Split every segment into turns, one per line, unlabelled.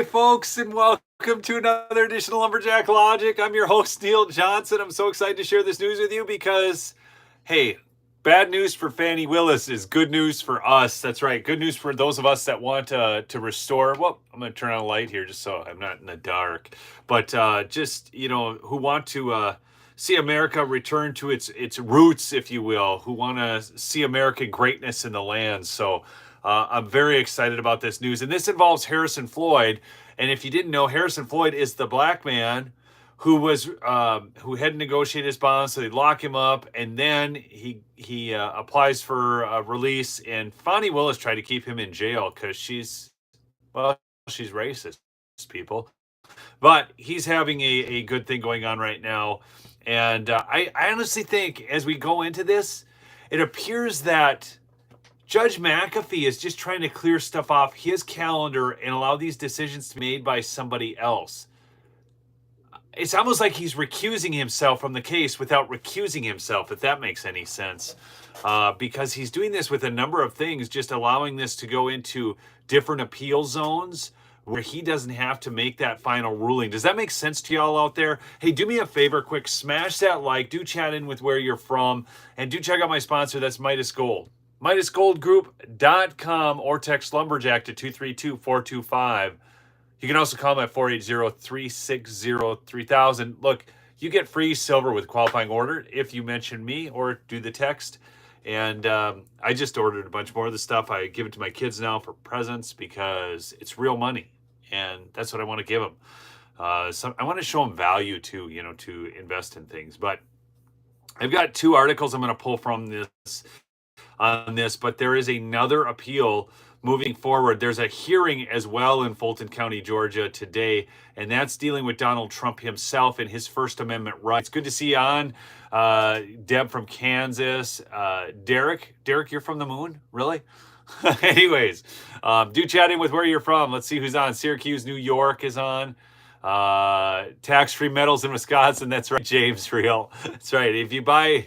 folks, and welcome to another edition of Lumberjack Logic. I'm your host, Neil Johnson. I'm so excited to share this news with you because, hey, bad news for FANI Willis is good news for us. That's right, good news for those of us that want to restore. Well, I'm going to turn on a light here just so I'm not in the dark. But who want to see America return to its roots, if you will, who want to see American greatness in the land. So I'm very excited about this news. And this involves Harrison Floyd. And if you didn't know, Harrison Floyd is the black man who had negotiated his bond, so they lock him up, and then he applies for release. And FANI Willis tried to keep him in jail because she's racist, people. But he's having a good thing going on right now. And I honestly think as we go into this, it appears that Judge McAfee is just trying to clear stuff off his calendar and allow these decisions to be made by somebody else. It's almost like he's recusing himself from the case without recusing himself, if that makes any sense. Because he's doing this with a number of things, just allowing this to go into different appeal zones where he doesn't have to make that final ruling. Does that make sense to y'all out there? Hey, do me a favor, quick, smash that like, do chat in with where you're from, and do check out my sponsor, that's Midas Gold. MidasGoldGroup.com, or text Lumberjack to 232-425. You can also call them at 480-360-3000. Look, you get free silver with qualifying order if you mention me or do the text. And I just ordered a bunch more of the stuff. I give it to my kids now for presents because it's real money. And that's what I want to give them. So I want to show them value too, to invest in things. But I've got two articles I'm going to pull from this on this, but there is another appeal moving forward. There's a hearing as well in Fulton County, Georgia today, and that's dealing with Donald Trump himself and his First Amendment rights. Good to see you on. Deb from Kansas. Derek, you're from the moon? Really? Anyways, do chat in with where you're from. Let's see who's on. Syracuse, New York is on. Tax-free metals in Wisconsin. That's right, James Real. That's right. If you buy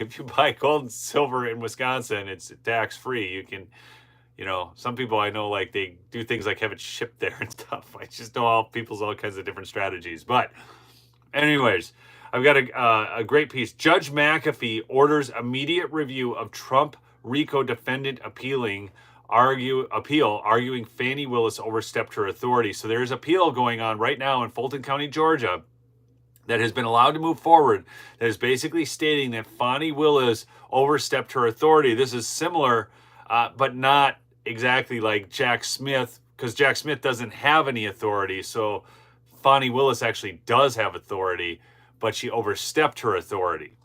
gold and silver in Wisconsin, it's tax-free. You can, some people I know, like, they do things like have it shipped there and stuff. I just know all kinds of different strategies. But anyways, I've got a great piece. Judge McAfee orders immediate review of Trump RICO defendant arguing FANI Willis overstepped her authority. So there's appeal going on right now in Fulton County, Georgia, that has been allowed to move forward, that is basically stating that FANI Willis overstepped her authority. This is similar, but not exactly like Jack Smith, because Jack Smith doesn't have any authority. So FANI Willis actually does have authority, but she overstepped her authority.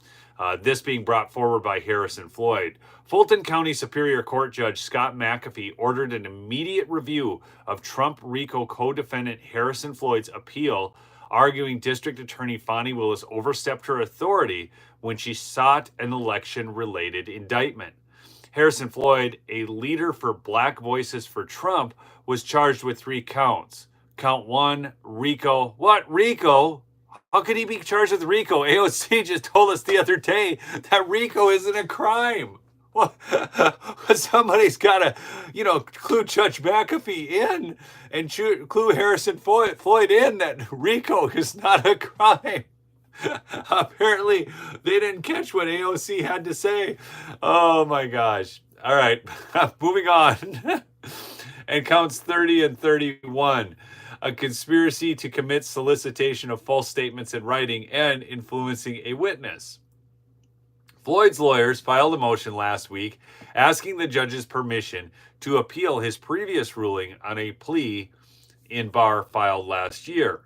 This being brought forward by Harrison Floyd. Fulton County Superior Court Judge Scott McAfee ordered an immediate review of Trump RICO co-defendant Harrison Floyd's appeal, arguing District Attorney FANI Willis overstepped her authority when she sought an election-related indictment. Harrison Floyd, a leader for Black Voices for Trump, was charged with 3 counts. Count 1, RICO. What, RICO? How could he be charged with RICO? AOC just told us the other day that RICO isn't a crime. Well, somebody's got to, clue Judge McAfee in and clue Harrison Floyd in that RICO is not a crime. Apparently, they didn't catch what AOC had to say. Oh, my gosh. All right, moving on. And counts 30 and 31. A conspiracy to commit solicitation of false statements in writing and influencing a witness. Floyd's lawyers filed a motion last week asking the judge's permission to appeal his previous ruling on a plea in Barr filed last year.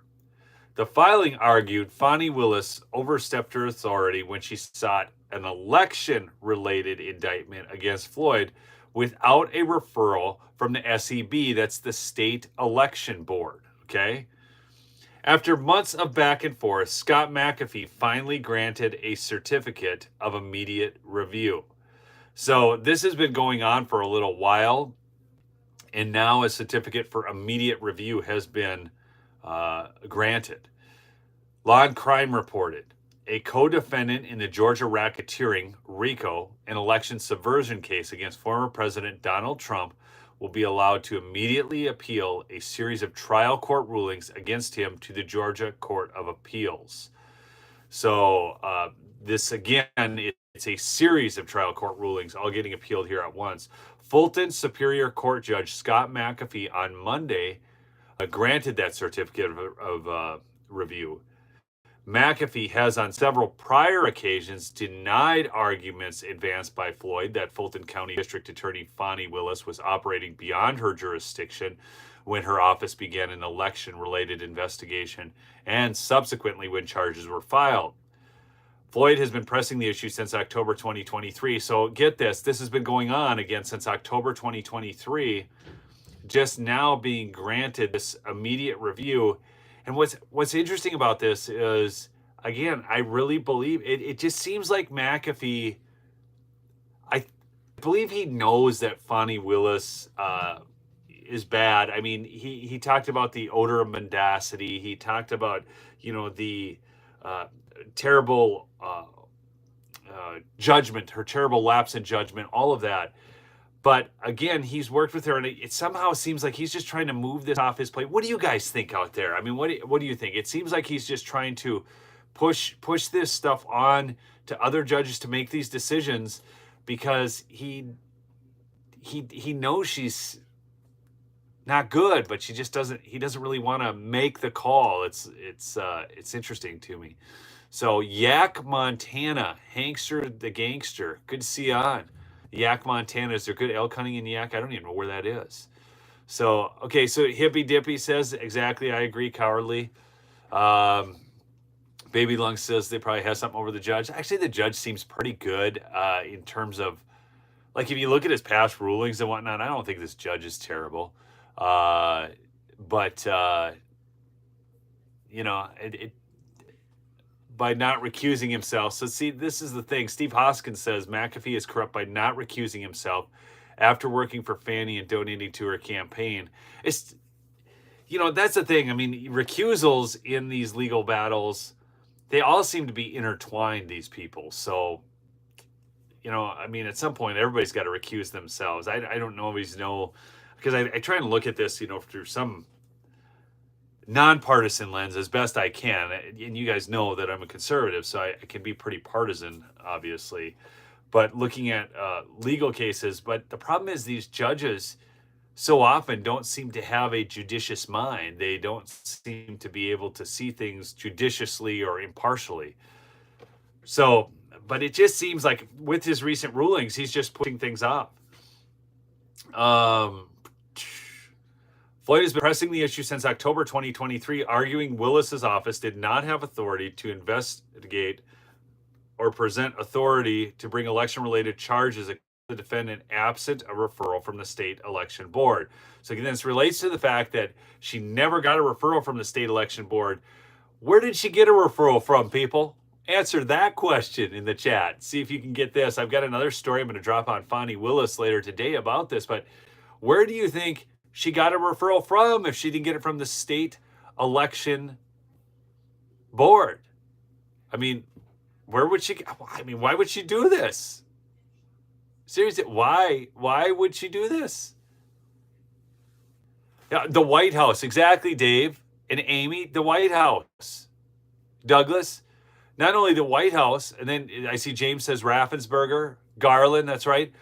The filing argued FANI Willis overstepped her authority when she sought an election-related indictment against Floyd without a referral from the SEB, that's the State Election Board, okay? After months of back and forth, Scott McAfee finally granted a certificate of immediate review. So this has been going on for a little while, and now a certificate for immediate review has been granted. Law and Crime reported a co-defendant in the Georgia racketeering, RICO, an election subversion case against former President Donald Trump will be allowed to immediately appeal a series of trial court rulings against him to the Georgia Court of Appeals. So this, again, it's a series of trial court rulings all getting appealed here at once. Fulton Superior Court Judge Scott McAfee on Monday granted that certificate of review. McAfee has on several prior occasions denied arguments advanced by Floyd that Fulton County District Attorney FANI Willis was operating beyond her jurisdiction when her office began an election-related investigation and subsequently when charges were filed. Floyd has been pressing the issue since October 2023. So get this, this has been going on again since October 2023, just now being granted this immediate review. And what's interesting about this is, again, I really believe it just seems like McAfee, I believe he knows that FANI Willis is bad. I mean, he talked about the odor of mendacity. He talked about, the terrible judgment, her terrible lapse in judgment, all of that. But again, he's worked with her, and it somehow seems like he's just trying to move this off his plate. What do you guys think out there? I mean, what do you think? It seems like he's just trying to push this stuff on to other judges to make these decisions because he knows she's not good, but he doesn't really want to make the call. It's interesting to me. So Yak, Montana, Hankster the Gangster. Good to see you on. Yak, Montana. Is there good elk hunting in Yak? I don't even know where that is. So, okay, so Hippy Dippy says, exactly, I agree, cowardly. Baby Lung says they probably have something over the judge. Actually, the judge seems pretty good in terms of, like, if you look at his past rulings and whatnot, I don't think this judge is terrible. By not recusing himself. So see, this is the thing. Steve Hoskins says McAfee is corrupt by not recusing himself after working for FANI and donating to her campaign. It's, that's the thing. I mean, recusals in these legal battles, they all seem to be intertwined, these people. So, I mean, at some point, everybody's got to recuse themselves. I don't always know, because I try and look at this, through some nonpartisan lens as best I can. And you guys know that I'm a conservative, so I can be pretty partisan, obviously. But looking at legal cases, but the problem is these judges so often don't seem to have a judicious mind. They don't seem to be able to see things judiciously or impartially. So, but it just seems like with his recent rulings, he's just putting things off. Floyd has been pressing the issue since October 2023, arguing Willis's office did not have authority to investigate or present authority to bring election-related charges against the defendant absent a referral from the state election board. So again, this relates to the fact that she never got a referral from the state election board. Where did she get a referral from, people? Answer that question in the chat. See if you can get this. I've got another story I'm going to drop on FANI Willis later today about this, but where do you think she got a referral from if she didn't get it from the state election board? I mean, where would she? I mean, why would she do this? Seriously, why would she do this? Yeah, the White House, exactly, Dave and Amy. The White House, Douglas. Not only the White House, and then I see James says Raffensperger, Garland. That's right,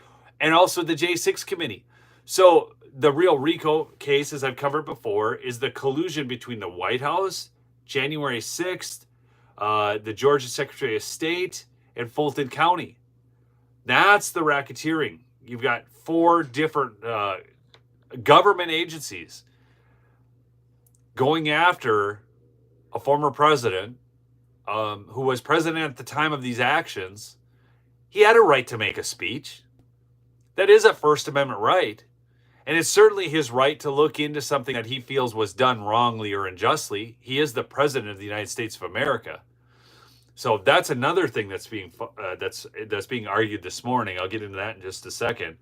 and also the J6 committee. So the real RICO case, as I've covered before, is the collusion between the White House, January 6th, the Georgia Secretary of State, and Fulton County. That's the racketeering. You've got 4 different government agencies going after a former president who was president at the time of these actions. He had a right to make a speech. That is a First Amendment right. And it's certainly his right to look into something that he feels was done wrongly or unjustly. He is the president of the United States of America. So that's another thing that's being argued this morning. I'll get into that in just a second.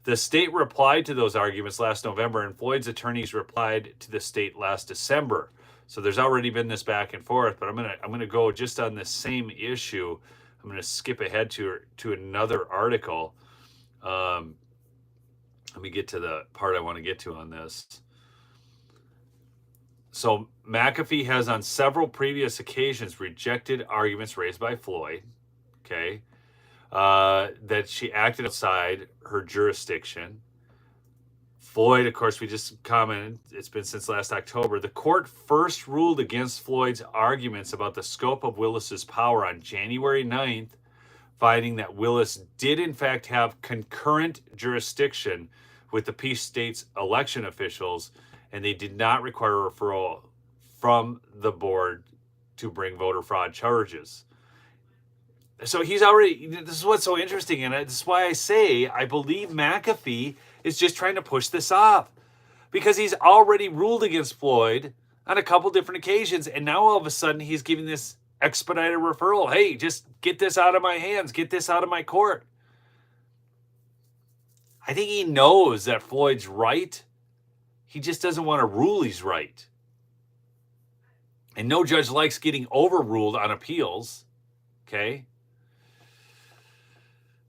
The state replied to those arguments last November, and Floyd's attorneys replied to the state last December. So there's already been this back and forth, but I'm gonna go just on this same issue. I'm gonna skip ahead to another article. Let me get to the part I want to get to on this. So McAfee has on several previous occasions rejected arguments raised by Floyd, okay, that she acted outside her jurisdiction. Floyd, of course, we just commented, it's been since last October. The court first ruled against Floyd's arguments about the scope of Willis's power on January 9th, finding that Willis did in fact have concurrent jurisdiction with the Peace State's election officials, and they did not require a referral from the board to bring voter fraud charges. So he's already, this is what's so interesting, and this is why I say I believe McAfee is just trying to push this off, because he's already ruled against Floyd on a couple different occasions, and now all of a sudden he's giving this expedited referral. Hey, just get this out of my hands, get this out of my court. I think he knows that Floyd's right. He just doesn't want to rule he's right. And no judge likes getting overruled on appeals. Okay?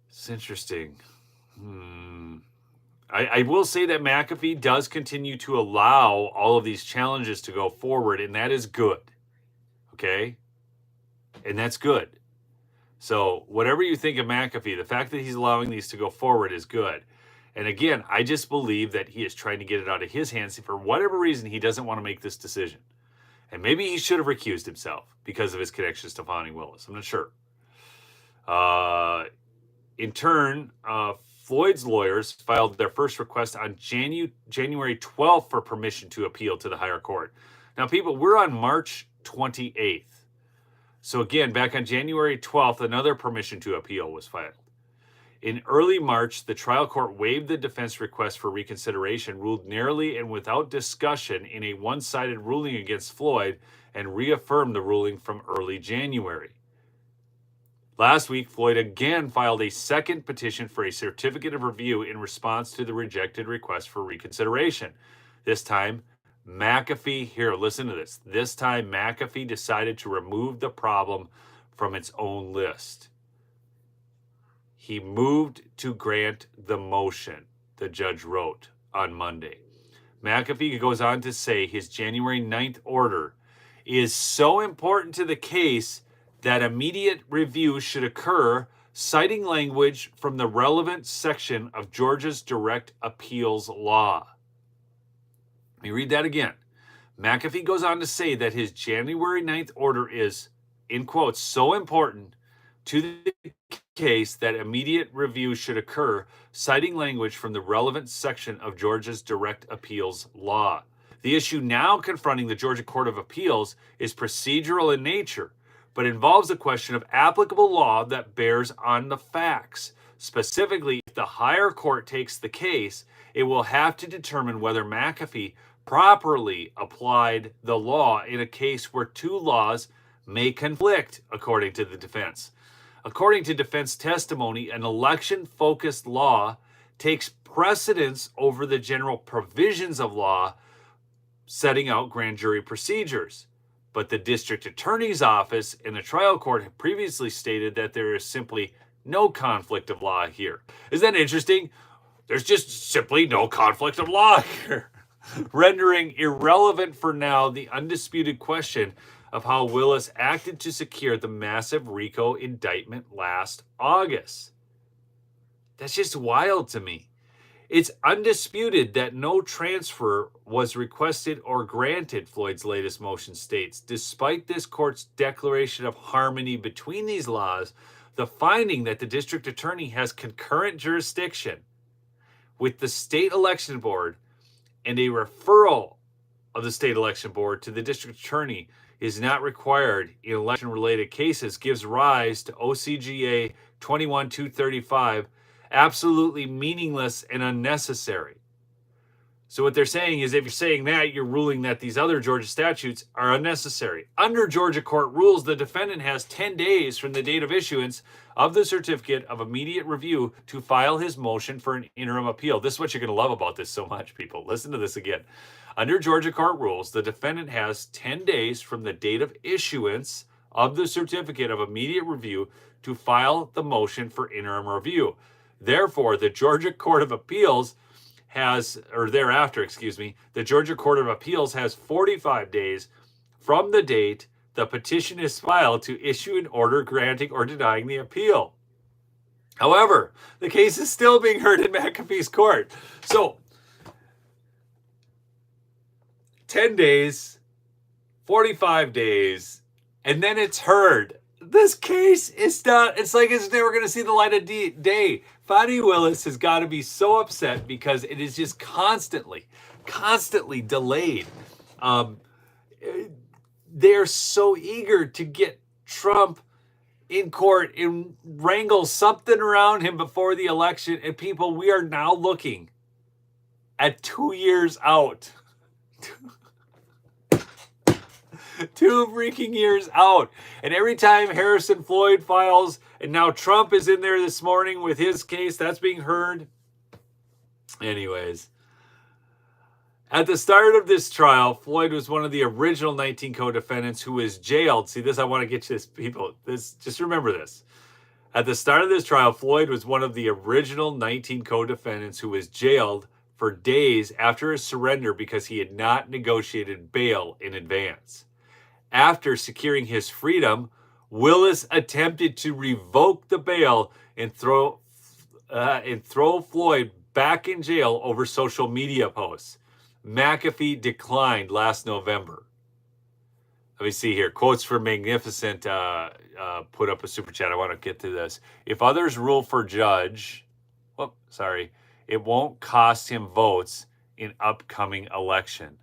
It's interesting. I will say that McAfee does continue to allow all of these challenges to go forward, and that is good. Okay? And that's good. So whatever you think of McAfee, the fact that he's allowing these to go forward is good. And again, I just believe that he is trying to get it out of his hands. For whatever reason, he doesn't want to make this decision. And maybe he should have recused himself because of his connections to FANI Willis. I'm not sure. In turn, Floyd's lawyers filed their first request on January 12th for permission to appeal to the higher court. Now, people, we're on March 28th. So again, back on January 12th, another permission to appeal was filed. In early March, the trial court waived the defense request for reconsideration, ruled narrowly and without discussion in a one-sided ruling against Floyd, and reaffirmed the ruling from early January. Last week, Floyd again filed a second petition for a certificate of review in response to the rejected request for reconsideration. This time, McAfee, here, listen to this. This time, McAfee decided to remove the problem from its own list. He moved to grant the motion, the judge wrote on Monday. McAfee goes on to say his January 9th order is so important to the case that immediate review should occur, citing language from the relevant section of Georgia's direct appeals law. Let me read that again. McAfee goes on to say that his January 9th order is, in quotes, so important to the case that immediate review should occur, citing language from the relevant section of Georgia's direct appeals law. The issue now confronting the Georgia Court of Appeals is procedural in nature, but involves a question of applicable law that bears on the facts. Specifically, if the higher court takes the case, it will have to determine whether McAfee properly applied the law in a case where two laws may conflict, according to the defense. According to defense testimony, an election-focused law takes precedence over the general provisions of law setting out grand jury procedures. But the district attorney's office and the trial court have previously stated that there is simply no conflict of law here. Isn't that interesting? There's just simply no conflict of law here, rendering irrelevant for now the undisputed question of how Willis acted to secure the massive RICO indictment last August. That's just wild to me. It's undisputed that no transfer was requested or granted, Floyd's latest motion states. Despite this court's declaration of harmony between these laws, the finding that the district attorney has concurrent jurisdiction with the state election board and a referral of the state election board to the district attorney is not required in election-related cases gives rise to OCGA 21-235, absolutely meaningless and unnecessary. So what they're saying is if you're saying that, you're ruling that these other Georgia statutes are unnecessary. Under Georgia court rules, the defendant has 10 days from the date of issuance of the certificate of immediate review to file his motion for an interim appeal. This is what you're going to love about this so much, people. Listen to this again. Under Georgia court rules, the defendant has 10 days from the date of issuance of the certificate of immediate review to file the motion for interim review. Therefore, the Georgia Court of Appeals thereafter, the Georgia Court of Appeals has 45 days from the date the petition is filed to issue an order granting or denying the appeal. However, the case is still being heard in McAfee's court. So, 10 days, 45 days, and then it's heard. This case is not, it's like it's never going to see the light of day. FANI Willis has got to be so upset because it is just constantly delayed. They're so eager to get Trump in court and wrangle something around him before the election. And people, we are now looking at 2 years out. 2 freaking years out. And every time Harrison Floyd files, and now Trump is in there this morning with his case, that's being heard. Anyways, at the start of this trial, Floyd was one of the original 19 co-defendants who was jailed. See, this, I want to get you this, people. Just remember this. At the start of this trial, Floyd was one of the original 19 co-defendants who was jailed for days after his surrender because he had not negotiated bail in advance. After securing his freedom, Willis attempted to revoke the bail and throw Floyd back in jail over social media posts. McAfee declined last November. Let me see here. Quotes for Magnificent put up a super chat. I want to get to this. If others rule for judge, it won't cost him votes in upcoming election.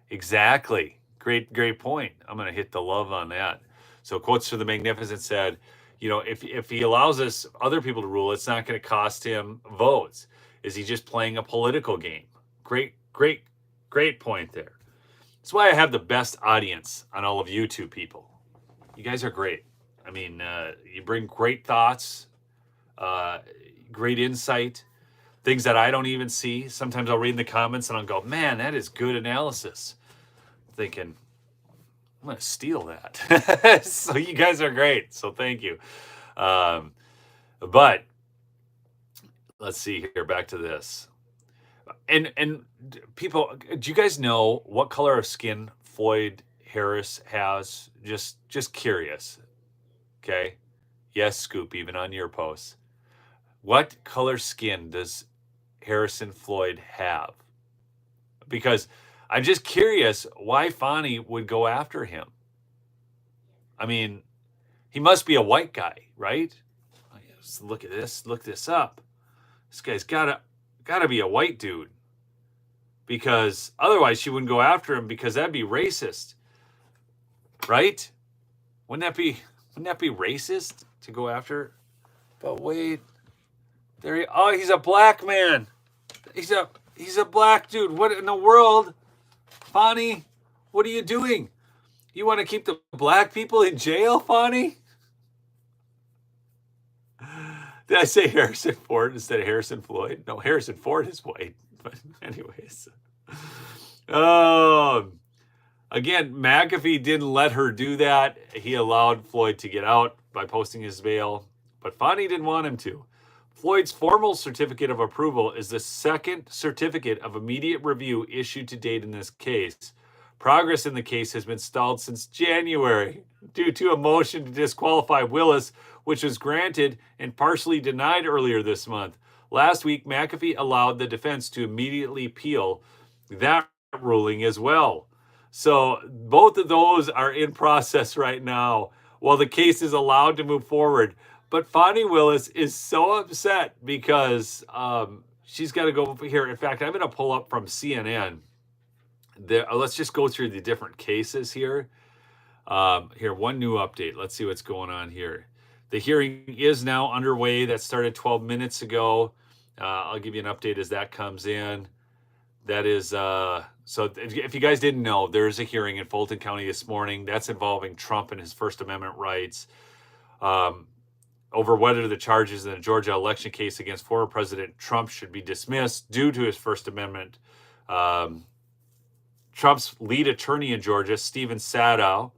Exactly. Great point. I'm going to hit the love on that. So quotes for the Magnificent said, if he allows us other people to rule, it's not going to cost him votes. Is he just playing a political game? Great point there. That's why I have the best audience on all of you two people. You guys are great. I mean, you bring great thoughts, great insight, things that I don't even see. Sometimes I'll read in the comments and I'll go, man, that is good analysis. Thinking, I'm going to steal that. So you guys are great. So thank you. But let's see here. Back to this. And people, do you guys know what color of skin Floyd Harris has? Just curious. Okay. Yes, Scoop, even on your posts. What color skin does Harrison Floyd have? Because I'm just curious why FANI would go after him. I mean, he must be a white guy, right? Let's look at this. Look this up. This guy's gotta be a white dude, because otherwise she wouldn't go after him, because that'd be racist, right? Wouldn't that be racist to go after? But wait, he's a black man. He's a black dude. What in the world? FANI, what are you doing? You want to keep the black people in jail, FANI? Did I say Harrison Ford instead of Harrison Floyd? No, Harrison Ford is white. But anyways. Again, McAfee didn't let her do that. He allowed Floyd to get out by posting his bail. But FANI didn't want him to. Floyd's formal certificate of approval is the second certificate of immediate review issued to date in this case. Progress in the case has been stalled since January due to a motion to disqualify Willis, which was granted and partially denied earlier this month. Last week, McAfee allowed the defense to immediately appeal that ruling as well. So both of those are in process right now while the case is allowed to move forward. But FANI Willis is so upset because she's got to go over here. In fact, I'm going to pull up from CNN. Let's just go through the different cases here. Here, one new update. Let's see what's going on here. The hearing is now underway. That started 12 minutes ago. I'll give you an update as that comes in. That is, so if you guys didn't know, there's a hearing in Fulton County this morning. That's involving Trump and his First Amendment rights. Over whether the charges in the Georgia election case against former President Trump should be dismissed due to his First Amendment. Trump's lead attorney in Georgia, Stephen Sadow,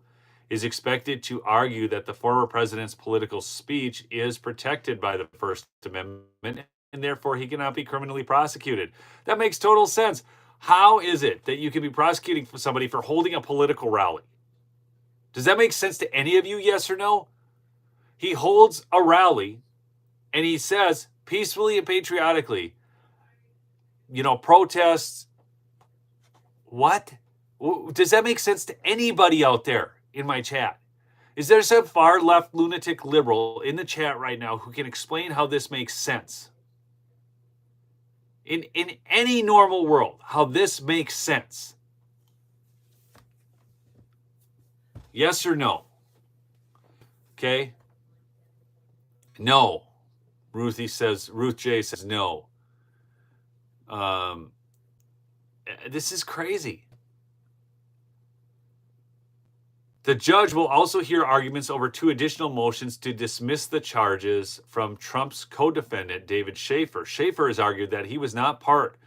is expected to argue that the former president's political speech is protected by the First Amendment and therefore he cannot be criminally prosecuted. That makes total sense. How is it that you can be prosecuting somebody for holding a political rally? Does that make sense to any of you, yes or no? He holds a rally and he says peacefully and patriotically, protests. What? Does that make sense to anybody out there in my chat? Is there some far left lunatic liberal in the chat right now who can explain how this makes sense? In any normal world, how this makes sense? Yes or no? Okay. No. Ruth J says no. This is crazy. The judge will also hear arguments over 2 additional motions to dismiss the charges from Trump's co-defendant, David Schaefer. Schaefer has argued that he was not part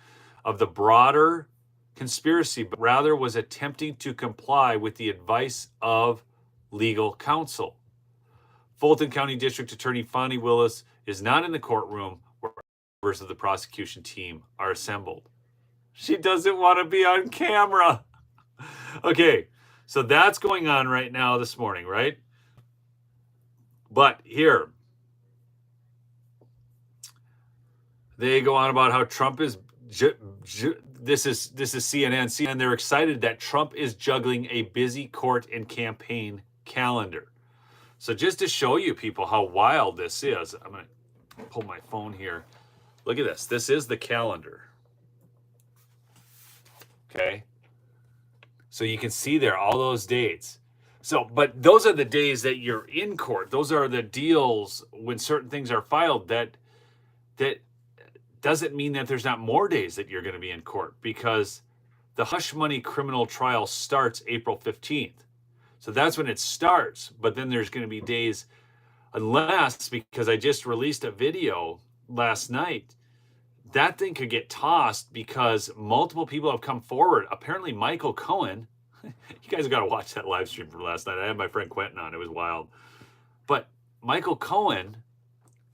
of the broader conspiracy, but rather was attempting to comply with the advice of legal counsel. Fulton County District Attorney FANI Willis is not in the courtroom where members of the prosecution team are assembled. She doesn't want to be on camera. Okay, so that's going on right now this morning, right? But here, they go on about how Trump is, this is CNN. CNN, they're excited that Trump is juggling a busy court and campaign calendar. So just to show you people how wild this is, I'm going to pull my phone here. Look at this. This is the calendar. Okay. So you can see there all those dates. So, but those are the days that you're in court. Those are the deals when certain things are filed. That doesn't mean that there's not more days that you're going to be in court, because the hush money criminal trial starts April 15th. So that's when it starts. But then there's going to be days, unless, because I just released a video last night, that thing could get tossed because multiple people have come forward. Apparently, Michael Cohen, you guys got to watch that live stream from last night. I had my friend Quentin on. It was wild. But Michael Cohen,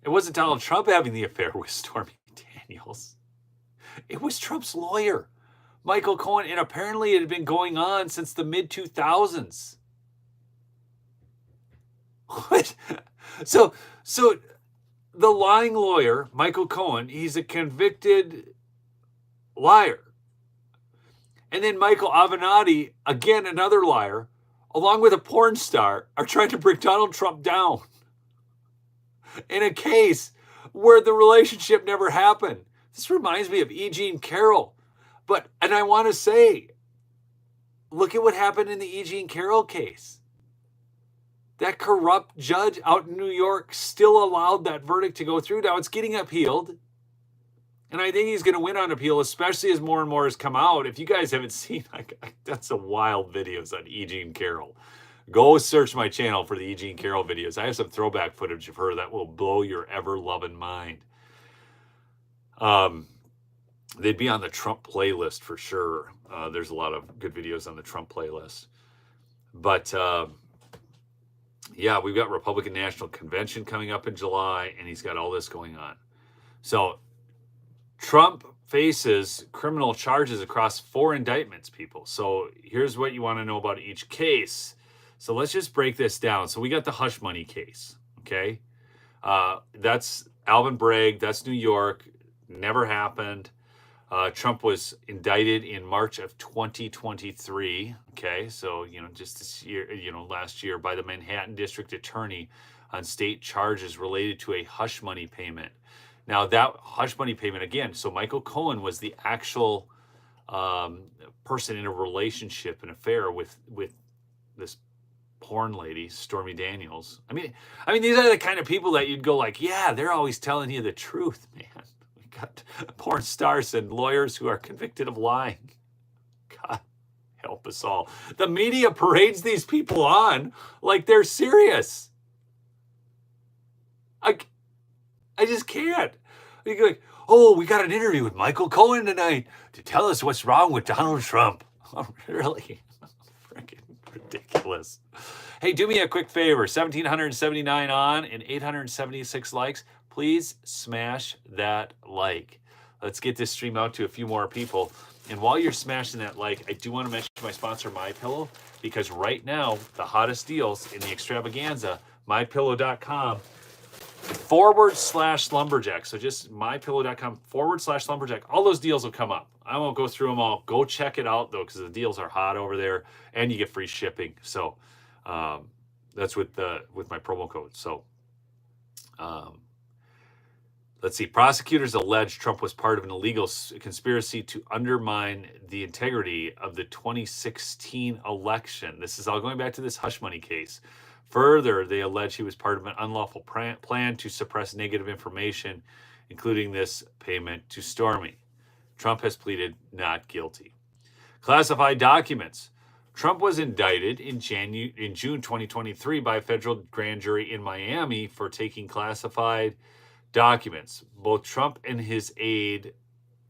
it wasn't Donald Trump having the affair with Stormy Daniels. It was Trump's lawyer, Michael Cohen. And apparently it had been going on since the mid-2000s. What? So the lying lawyer, Michael Cohen, he's a convicted liar. And then Michael Avenatti, again, another liar, along with a porn star, are trying to bring Donald Trump down in a case where the relationship never happened. This reminds me of E. Jean Carroll. And I want to say, look at what happened in the E. Jean Carroll case. That corrupt judge out in New York still allowed that verdict to go through. Now it's getting appealed. And I think he's going to win on appeal, especially as more and more has come out. If you guys haven't seen, that's some wild videos on E. Jean Carroll. Go search my channel for the E. Jean Carroll videos. I have some throwback footage of her that will blow your ever-loving mind. They'd be on the Trump playlist for sure. There's a lot of good videos on the Trump playlist. But yeah, we've got Republican National Convention coming up in July, and he's got all this going on. So Trump faces criminal charges across 4 indictments, people. So here's what you want to know about each case. So let's just break this down. So we got the hush money case, okay? That's Alvin Bragg. That's New York. Never happened. Trump was indicted in March of 2023. Okay, so, just this year, last year, by the Manhattan District Attorney on state charges related to a hush money payment. Now, that hush money payment, again, so Michael Cohen was the actual person in a relationship, an affair with this porn lady, Stormy Daniels. I mean, these are the kind of people that you'd go like, yeah, they're always telling you the truth, man. We got porn stars and lawyers who are convicted of lying. God help us all. The media parades these people on like they're serious. I just can't. You go like, oh, we got an interview with Michael Cohen tonight to tell us what's wrong with Donald Trump. Oh, really? Freaking ridiculous. Hey, do me a quick favor. 1,779 on and 876 likes. please smash that like. Let's get this stream out to a few more people. And while you're smashing that like, I do want to mention my sponsor, MyPillow, because right now, the hottest deals in the extravaganza, mypillow.com/lumberjack. So just mypillow.com/lumberjack. All those deals will come up. I won't go through them all. Go check it out, though, because the deals are hot over there, and you get free shipping. So that's with my promo code. So let's see. Prosecutors allege Trump was part of an illegal conspiracy to undermine the integrity of the 2016 election. This is all going back to this hush money case. Further, they allege he was part of an unlawful plan to suppress negative information, including this payment to Stormy. Trump has pleaded not guilty. Classified documents. Trump was indicted in June 2023 by a federal grand jury in Miami for taking classified documents. Both Trump and his aide,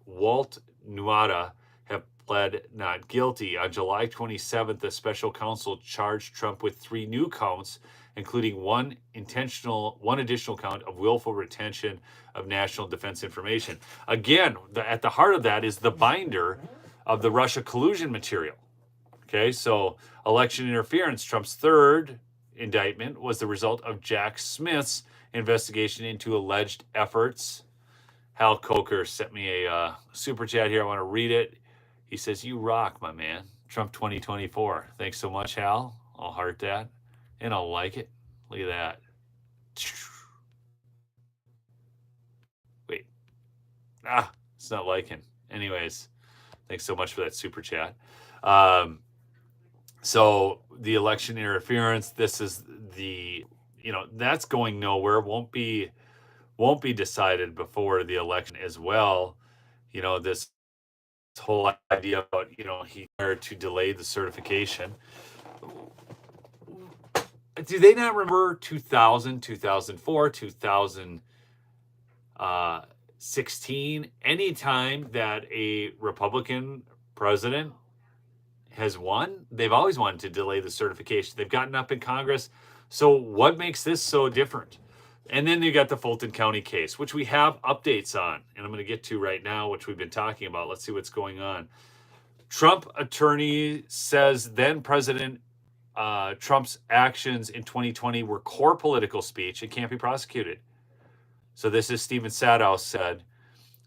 Walt Nuada, have pled not guilty. On July 27th, the special counsel charged Trump with 3 new counts, including one additional count of willful retention of national defense information. Again, at the heart of that is the binder of the Russia collusion material. Okay, so election interference. Trump's third indictment was the result of Jack Smith's investigation into alleged efforts. Hal Coker sent me a super chat here. I want to read it. He says, "You rock, my man. Trump 2024. Thanks so much, Hal. I'll heart that, and I'll like it. Look at that. Wait. It's not liking. Anyways, thanks so much for that super chat. So the election interference, this is that's going nowhere. Won't be decided before the election as well. This whole idea about, he tried to delay the certification. Do they not remember 2000, 2004, 2016? Anytime that a Republican president has won, they've always wanted to delay the certification. They've gotten up in Congress. So what makes this so different? And then you got the Fulton County case, which we have updates on, and I'm going to get to right now, which we've been talking about. Let's see what's going on. Trump attorney says then President Trump's actions in 2020 were core political speech and can't be prosecuted. So this is Stephen Sadow said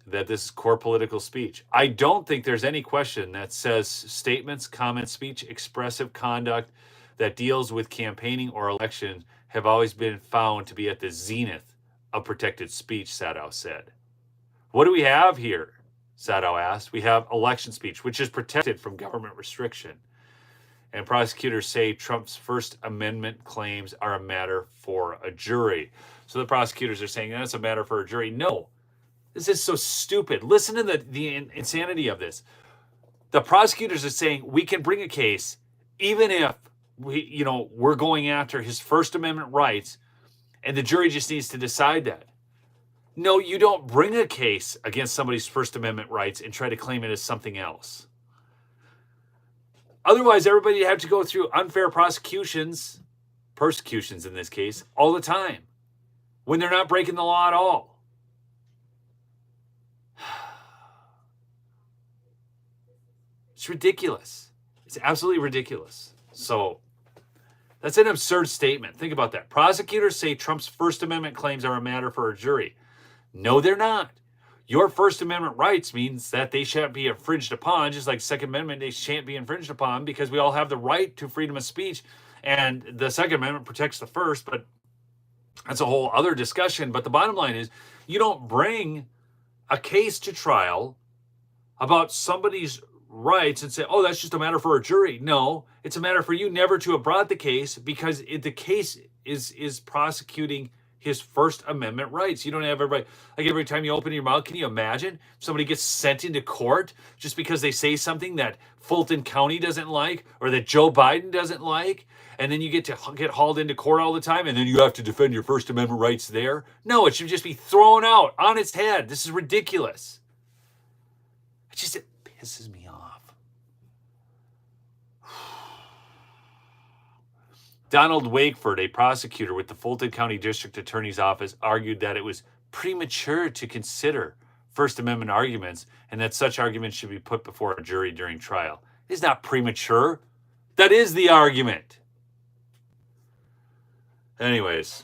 that this is core political speech. I don't think there's any question that says statements, comments, speech, expressive conduct that deals with campaigning or election have always been found to be at the zenith of protected speech, Sadow said. What do we have here? Sadow asked. We have election speech, which is protected from government restriction. And prosecutors say Trump's First Amendment claims are a matter for a jury. So the prosecutors are saying that's a matter for a jury. No, this is so stupid. Listen to the insanity of this. The prosecutors are saying we can bring a case even if we're going after his First Amendment rights, and the jury just needs to decide that. No, you don't bring a case against somebody's First Amendment rights and try to claim it as something else. Otherwise, everybody would have to go through unfair persecutions in this case, all the time, when they're not breaking the law at all. It's ridiculous. It's absolutely ridiculous. So that's an absurd statement. Think about that. Prosecutors say Trump's First Amendment claims are a matter for a jury. No, they're not. Your First Amendment rights means that they shan't be infringed upon, just like Second Amendment, they shan't be infringed upon because we all have the right to freedom of speech. And the Second Amendment protects the first, but that's a whole other discussion. But the bottom line is you don't bring a case to trial about somebody's rights and say, oh, that's just a matter for a jury. No, it's a matter for you never to have brought the case because the case is prosecuting his First Amendment rights. You don't have everybody, like every time you open your mouth, can you imagine if somebody gets sent into court just because they say something that Fulton County doesn't like or that Joe Biden doesn't like, and then you get hauled into court all the time, and then you have to defend your First Amendment rights there? No, it should just be thrown out on its head. This is ridiculous. It pisses me off. Donald Wakeford, a prosecutor with the Fulton County District Attorney's Office, argued that it was premature to consider First Amendment arguments and that such arguments should be put before a jury during trial. It's not premature. That is the argument. Anyways,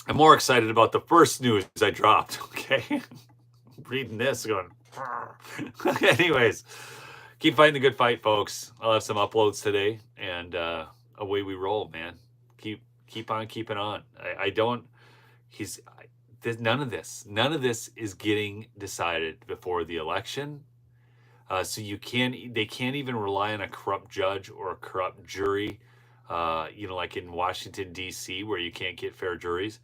I'm more excited about the first news I dropped, okay? Reading this going, anyways, keep fighting the good fight, folks. I'll have some uploads today, and away we roll, man. Keep on keeping on. None of this is getting decided before the election. So they can't even rely on a corrupt judge or a corrupt jury, like in Washington, D.C., where you can't get fair juries,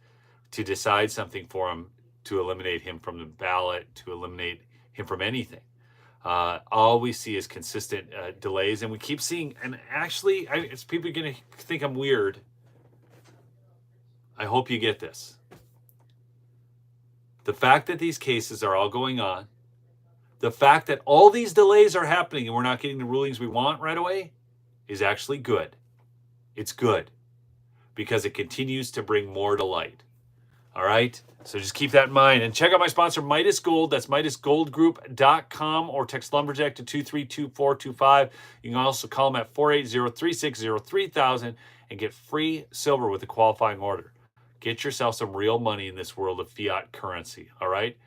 to decide something for him, to eliminate him from the ballot, to eliminate him from anything. All we see is consistent delays, and we keep seeing, and actually, it's people are going to think I'm weird. I hope you get this. The fact that these cases are all going on, the fact that all these delays are happening and we're not getting the rulings we want right away is actually good. It's good because it continues to bring more to light. All right? So just keep that in mind. And check out my sponsor, Midas Gold. That's MidasGoldGroup.com, or text Lumberjack to 232-425. You can also call them at 480-360-3000 and get free silver with a qualifying order. Get yourself some real money in this world of fiat currency. All right?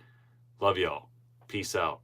Love y'all. Peace out.